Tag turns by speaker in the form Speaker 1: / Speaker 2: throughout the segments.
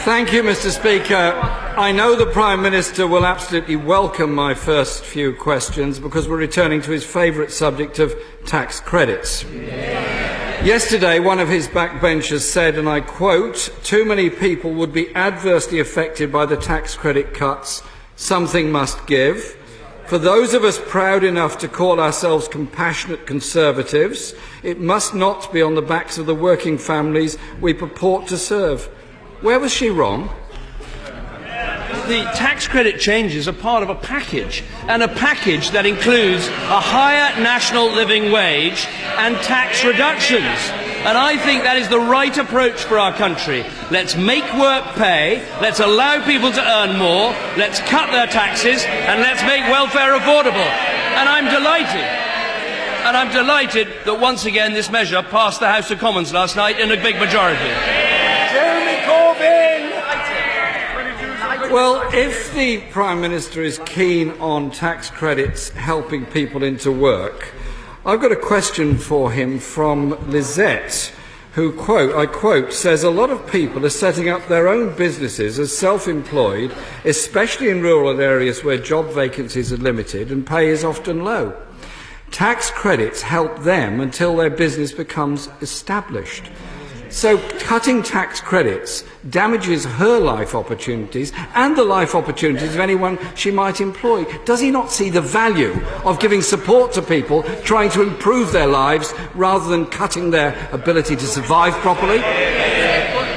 Speaker 1: Thank you, Mr. Speaker. I know the Prime Minister will absolutely welcome my first few questions because we're returning to his favourite subject of tax credits. Yesterday, one of his backbenchers said, and I quote, "Too many people would be adversely affected by the tax credit cuts. Something must give. For those of us proud enough to call ourselves compassionate Conservatives, it must not be on the backs of the working families we purport to serve." Where was she wrong?
Speaker 2: The tax credit changes are part of a package, and a package that includes a higher national living wage and tax reductions. And I think that is the right approach for our country. Let's make work pay, let's allow people to earn more, let's cut their taxes, and let's make welfare affordable. And I'm delighted that once again this measure passed the House of Commons last night in a big majority.
Speaker 1: Well, if the Prime Minister is keen on tax credits helping people into work, I've got a question for him from Lisette, who, I quote, says a lot of people are setting up their own businesses as self-employed, especially in rural areas where job vacancies are limited and pay is often low. Tax credits help them until their business becomes established. So cutting tax credits damages her life opportunities and the life opportunities of anyone she might employ. Does he not see the value of giving support to people trying to improve their lives rather than cutting their ability to survive properly?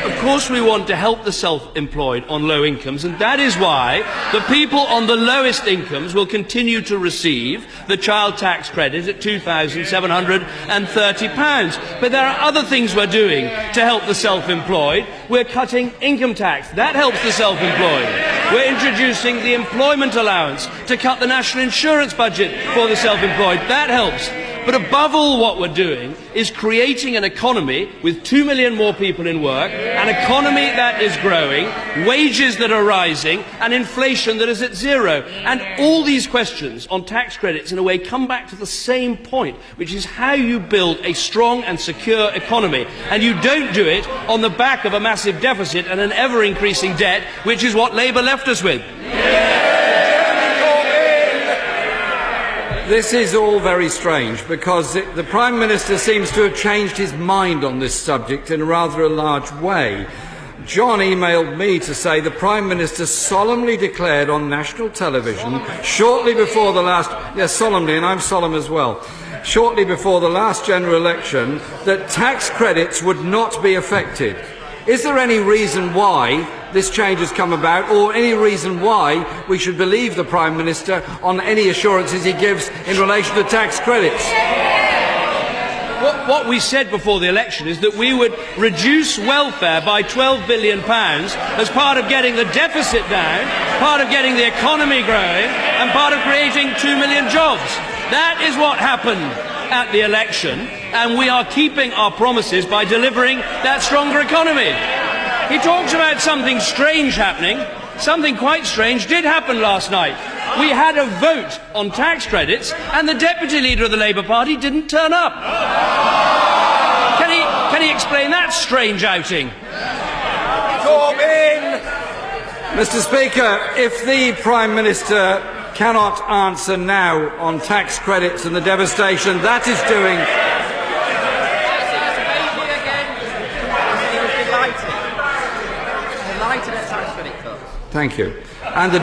Speaker 2: Of course we want to help the self-employed on low incomes, and that is why the people on the lowest incomes will continue to receive the child tax credit at £2,730. But there are other things we're doing to help the self-employed. We're cutting income tax. That helps the self-employed. We're introducing the employment allowance to cut the national insurance budget for the self-employed. That helps. But above all, what we're doing is creating an economy with 2 million more people in work, an economy that is growing, wages that are rising, and inflation that is at zero. And all these questions on tax credits, in a way, come back to the same point, which is how you build a strong and secure economy. And you don't do it on the back of a massive deficit and an ever-increasing debt, which is what Labour left us with.
Speaker 1: This is all very strange because the Prime Minister seems to have changed his mind on this subject in a rather large way. John emailed me to say the Prime Minister solemnly declared on national television shortly before the last, yes, solemnly, and I'm solemn as well, shortly before the last general election that tax credits would not be affected. Is there any reason why this change has come about, or any reason why we should believe the Prime Minister on any assurances he gives in relation to tax credits?
Speaker 2: What we said before the election is that we would reduce welfare by £12 billion as part of getting the deficit down, part of getting the economy growing, and part of creating 2 million jobs. That is what happened at the election, and we are keeping our promises by delivering that stronger economy. He talks about something strange happening. Something quite strange did happen last night. We had a vote on tax credits, and the Deputy Leader of the Labour Party didn't turn up. Can he explain that strange outing?
Speaker 1: Mr. Speaker, if the Prime Minister cannot answer now on tax credits and the devastation that is doing. Thank you. And the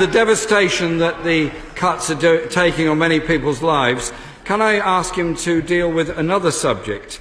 Speaker 1: devastation that the cuts are taking on many people's lives, can I ask him to deal with another subject?